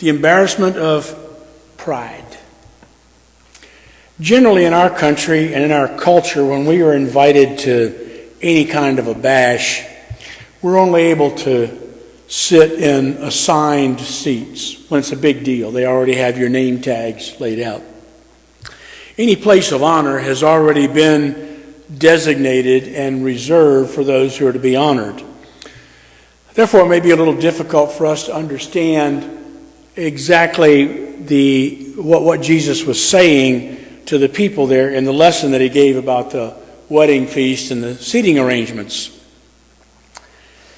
The embarrassment of pride. Generally in our country and in our culture, when we are invited to any kind of a bash, we're only able to sit in assigned seats when it's a big deal. They already have your name tags laid out. Any place of honor has already been designated and reserved for those who are to be honored. Therefore, it may be a little difficult for us to understand exactly what Jesus was saying to the people there in the lesson that he gave about the wedding feast and the seating arrangements.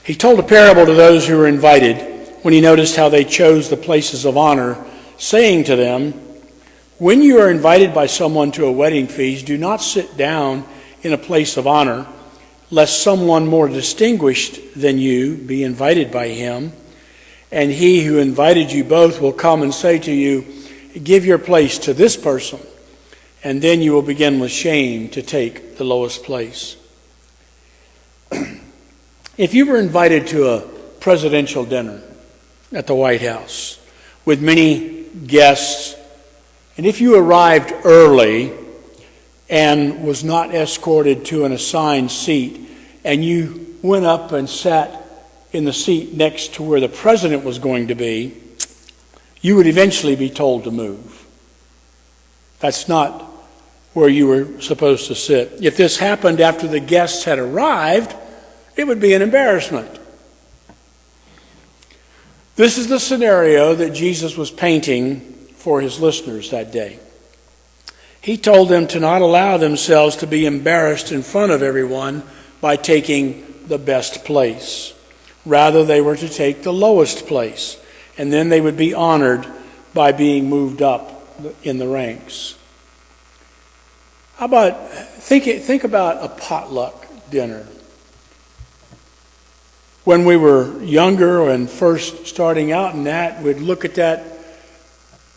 He told a parable to those who were invited when he noticed how they chose the places of honor, saying to them, "When you are invited by someone to a wedding feast, do not sit down in a place of honor, lest someone more distinguished than you be invited by him. And he who invited you both will come and say to you, 'Give your place to this person,' and then you will begin with shame to take the lowest place." If you were invited to a presidential dinner at the White House with many guests, and if you arrived early and was not escorted to an assigned seat, and you went up and sat in the seat next to where the president was going to be, you would eventually be told to move. That's not where you were supposed to sit. If this happened after the guests had arrived, it would be an embarrassment. This is the scenario that Jesus was painting for his listeners that day. He told them to not allow themselves to be embarrassed in front of everyone by taking the best place. Rather, they were to take the lowest place, and then they would be honored by being moved up in the ranks. How about, think about a potluck dinner. When we were younger and first starting out in that, we'd look at that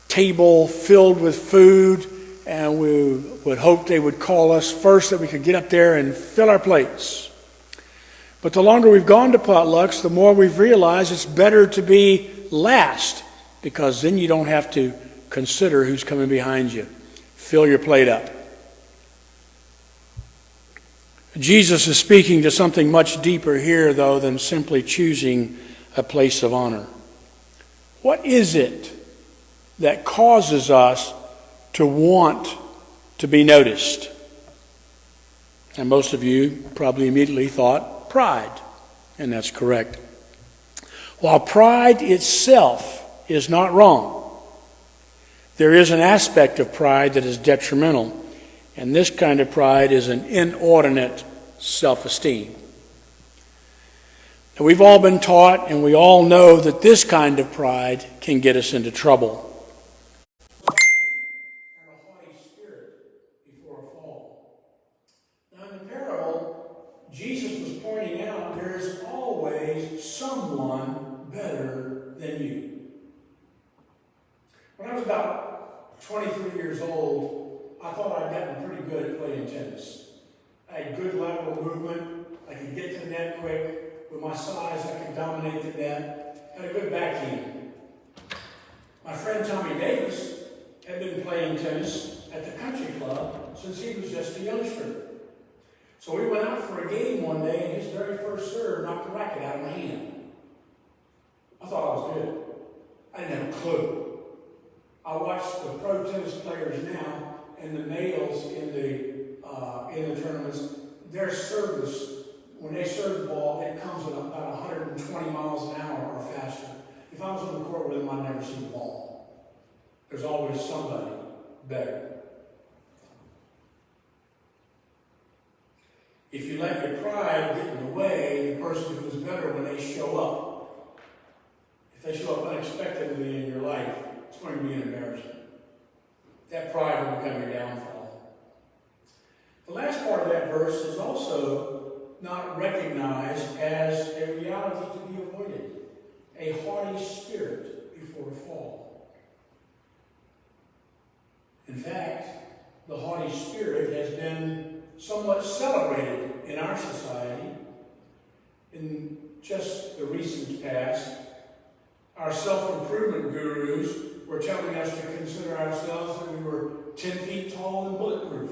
table filled with food, and we would hope they would call us first that we could get up there and fill our plates. But the longer we've gone to potlucks, the more we've realized it's better to be last, because then you don't have to consider who's coming behind you. Fill your plate up. Jesus is speaking to something much deeper here, though, than simply choosing a place of honor. What is it that causes us to want to be noticed? And most of you probably immediately thought pride, and that's correct. While pride itself is not wrong, there is an aspect of pride that is detrimental, and this kind of pride is an inordinate self-esteem. Now, we've all been taught, and we all know that this kind of pride can get us into trouble. And a haughty spirit before a fall. Now, in the parable, Jesus was pointing out there is always someone better than you. When I was about 23 years old, I thought I'd gotten pretty good at playing tennis. I had good lateral movement. I could get to the net quick. With my size, I could dominate the net. Had a good backhand. My friend Tommy Davis had been playing tennis at the country club since he was just a youngster. So we went out for a game one day, and his very first serve knocked the racket out of my hand. I thought I was good. I didn't have a clue. I watched the pro tennis players now and the males in the tournaments. Their service, when they serve the ball, it comes at about 120 miles an hour or faster. If I was on the court with them, I'd never see the ball. There's always somebody better. If you let your pride get in the way, the person who's better when they show up, if they show up unexpectedly in your life, it's going to be an embarrassment. That pride will become your downfall. The last part of that verse is also not recognized as a reality to be avoided. A haughty spirit before a fall. In fact, the haughty spirit has been somewhat celebrated in our society. In just the recent past, our self-improvement gurus to consider ourselves that we were 10 feet tall and bulletproof.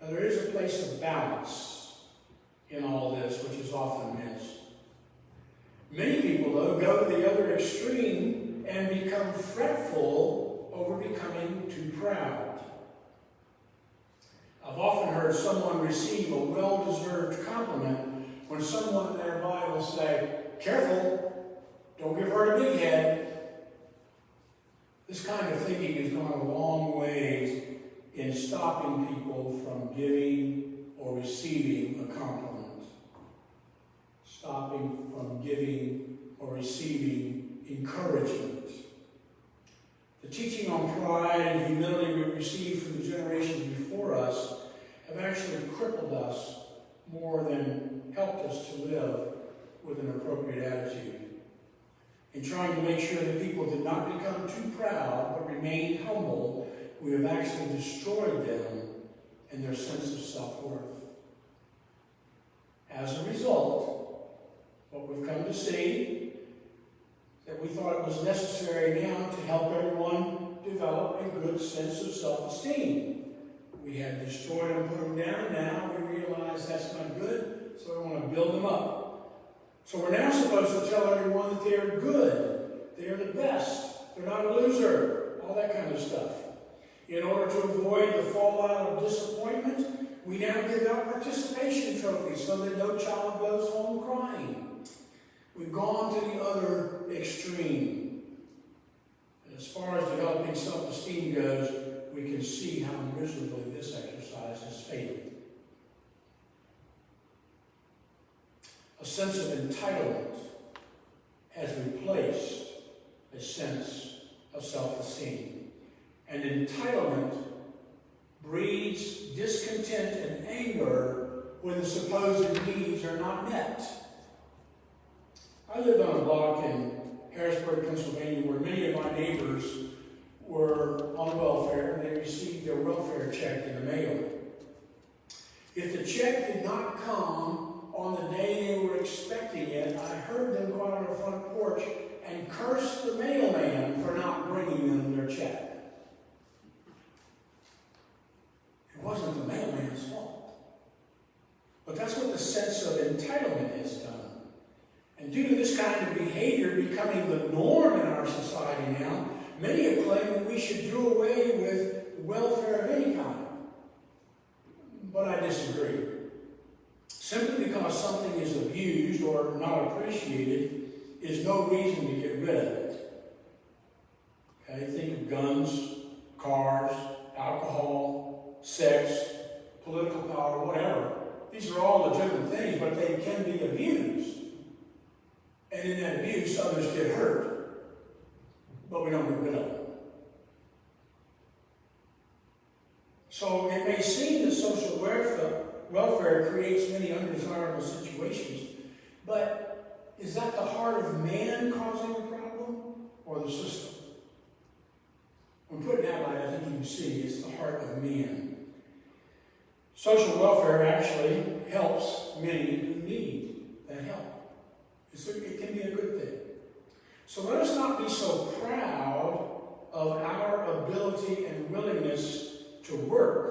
Now, there is a place of balance in all this, which is often missed. Many people, though, go to the other extreme and become fretful over becoming too proud. I've often heard someone receive a well-deserved compliment when someone nearby will say, "Careful, don't give her a big head." This kind of thinking has gone a long ways in stopping people from giving or receiving a compliment. Stopping from giving or receiving encouragement. The teaching on pride and humility we received from the generations before us have actually crippled us more than helped us to live with an appropriate attitude. In trying to make sure that people did not become too proud but remained humble, we have actually destroyed them and their sense of self-worth. As a result, what we've come to see, that we thought it was necessary now to help everyone develop a good sense of self-esteem. We had destroyed them, put them down. Now we realize that's not good, so we want to build them up. So we're now supposed to tell everyone that they are good, they are the best, they're not a loser, all that kind of stuff. In order to avoid the fallout of disappointment, we now give out participation trophies so that no child goes home crying. We've gone to the other extreme. And as far as developing self-esteem goes, we can see how miserably this exercise has failed. A sense of entitlement has replaced a sense of self-esteem. And entitlement breeds discontent and anger when the supposed needs are not met. I lived on a block in Harrisburg, Pennsylvania, where many of my neighbors were on welfare and they received their welfare check in the mail. If the check did not come on the day they were expecting it, I heard them go out on the front porch and curse the mailman for not bringing them their check. It wasn't the mailman's fault. But that's what the sense of entitlement has done. And due to this kind of behavior becoming the norm in our society now, many have claimed that we should do away with welfare of any kind. But I disagree. Simply because something is abused or not appreciated is no reason to get rid of it. Okay, think of guns, cars, alcohol, sex, political power, whatever. These are all legitimate things, but they can be abused. And in that abuse, others get hurt. But we don't get rid of them. So it may seem that social welfare creates many undesirable situations, but is that the heart of man causing the problem or the system? When put in that light, I think you can see it's the heart of man. Social welfare actually helps many who need that help. It can be a good thing. So let us not be so proud of our ability and willingness to work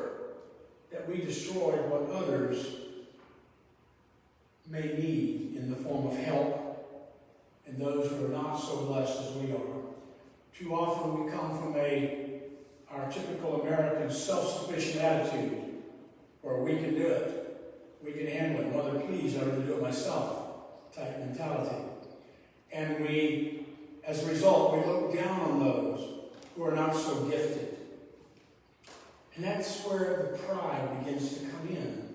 that we destroy what others may need in the form of help and those who are not so blessed as we are. Too often we come from our typical American self-sufficient attitude where we can do it, we can handle it, mother please, I rather do it myself type mentality. And we, as a result, we look down on those who are not so gifted. And that's where the pride begins to come in.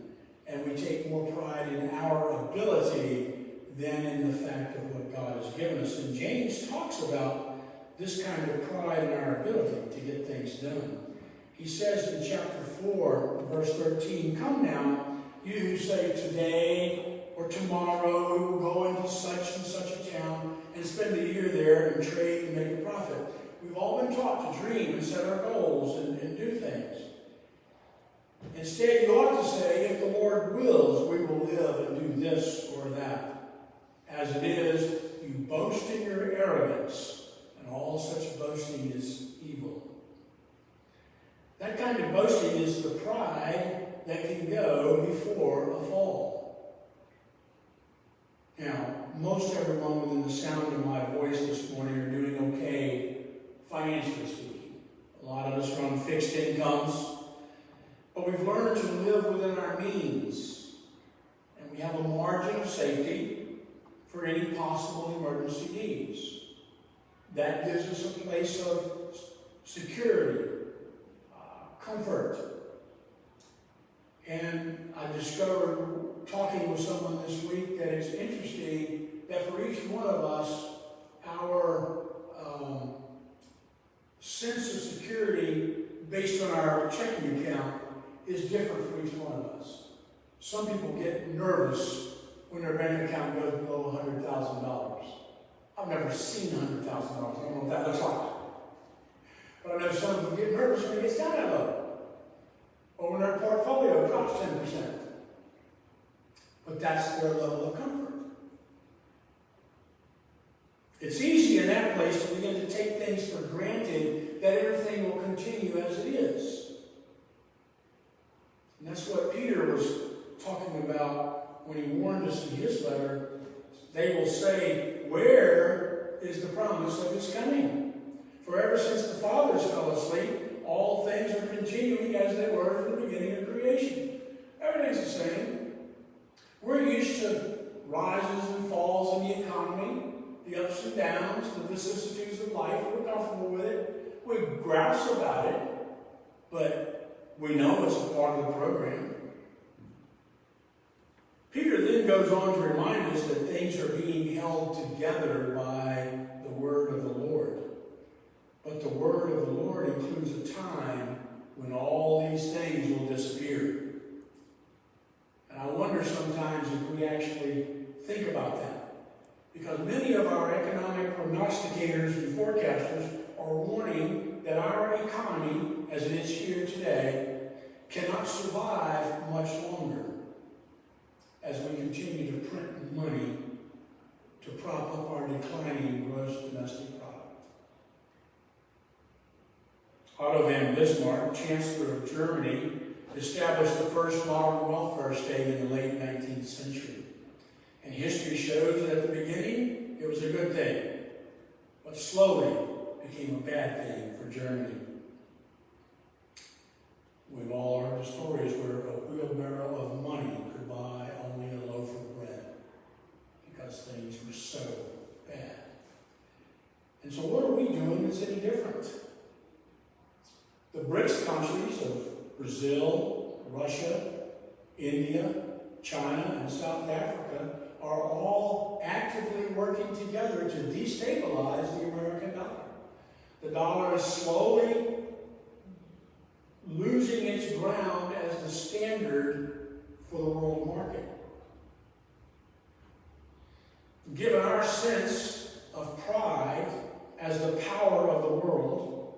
And we take more pride in our ability than in the fact of what God has given us. And James talks about this kind of pride in our ability to get things done. He says in chapter 4, verse 13, "Come now, you who say today or tomorrow we will go into such and such a town and spend a year there and trade and make a profit." We've all been taught to dream and set our goals and do things. Instead, you ought to say, if the Lord wills, we will live and do this or that. As it is, you boast in your arrogance and all That kind of boasting is the pride that can go before a fall. Now, most everyone within the sound of my voice this morning are doing okay financially speaking. A lot of us are on fixed incomes, but we've learned to live within our means, and we have a margin of safety for any possible emergency needs. That gives us a place of security, comfort. And I discovered, talking with someone this week, that it's interesting that for each one of us, our sense of security based on our checking account is different for each one of us. Some people get nervous when their bank account goes below $100,000. I've never seen $100,000. I don't know what that looks like. But I know some people get nervous when it gets down that low, or when their portfolio drops 10%. But that's their level of comfort. It's easy in that place to begin to take things for granted that everything will continue as it is. And that's what Peter was talking about when he warned us in his letter. They will say, "Where is the promise of his coming? For ever since the fathers fell asleep, all things are continuing as they were from the beginning of creation." Everything's the same. We're used to rises and falls in the economy, the ups and downs, the vicissitudes of life. We're comfortable with it. We grouse about it, but we know it's a part of the program. Peter then goes on to remind us that things are being held together by the word of the Lord. But the word of the Lord includes a time when all these things will disappear. And I wonder sometimes if we actually think about that. Because many of our economic prognosticators and forecasters are warning that our economy, as it is here today, cannot survive much longer as we continue to print money to prop up our declining gross domestic product. Otto von Bismarck, Chancellor of Germany, established the first modern welfare state in the late 19th century. And history shows that at the beginning, it was a good thing, but slowly became a bad thing for Germany. We've all heard the stories where a wheelbarrow of money could buy only a loaf of bread because things were so bad. And so what are we doing that's any different? The BRICS countries of Brazil, Russia, India, China, and South Africa are all actively working together to destabilize the American dollar. The dollar is slowly losing its ground as the standard for the world market. Given our sense of pride as the power of the world,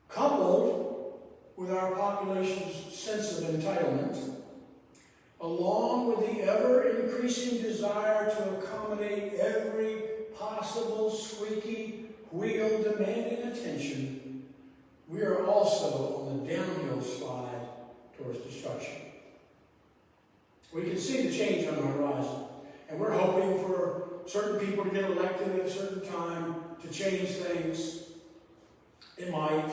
coupled with our population's sense of entitlement, along with the ever-increasing desire to accommodate every possible squeaky wheel demanding attention, we are also on the downhill slide towards destruction. We can see the change on the horizon, and we're hoping for certain people to get elected at a certain time to change things. It might.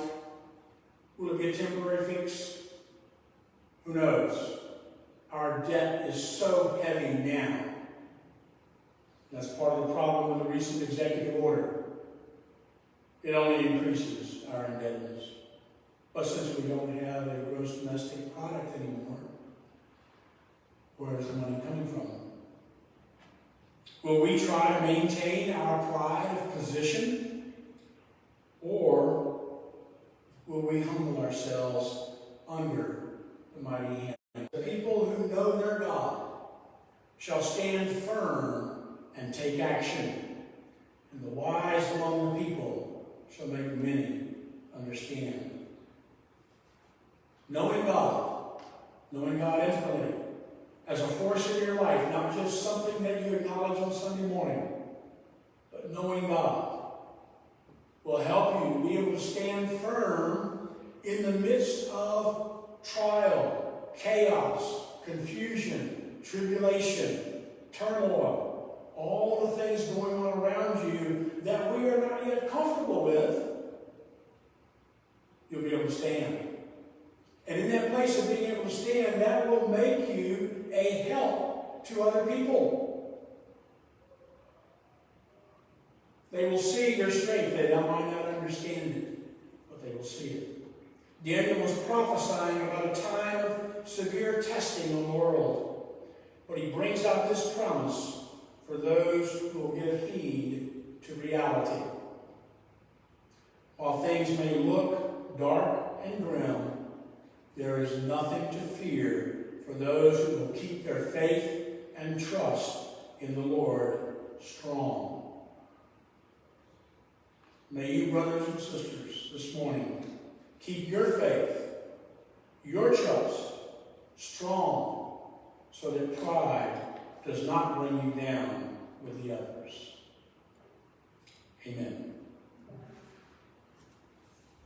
Will it be a temporary fix? Who knows? Our debt is so heavy now. That's part of the problem with the recent executive order. It only increases our indebtedness. But since we don't have a gross domestic product anymore, where is the money coming from? Will we try to maintain our pride of position, or will we humble ourselves under the mighty hand? The people who know their God shall stand firm and take action, and the wise among the people shall make many understand. Knowing God intimately as a force in your life, not just something that you acknowledge on Sunday morning, but knowing God will help you to be able to stand firm in the midst of trial, chaos, confusion, tribulation, turmoil, all the things going on around you that we are not yet comfortable with, you'll be able to stand. And in that place of being able to stand, that will make you a help to other people. They will see your strength. They might not understand it, but they will see it. Daniel was prophesying about a time of severe testing on the world. But he brings out this promise for those who will give heed to reality. While things may look dark and grim, there is nothing to fear for those who will keep their faith and trust in the Lord strong. May you, brothers and sisters, this morning, keep your faith, your trust strong, so that pride does not bring you down with the others. Amen.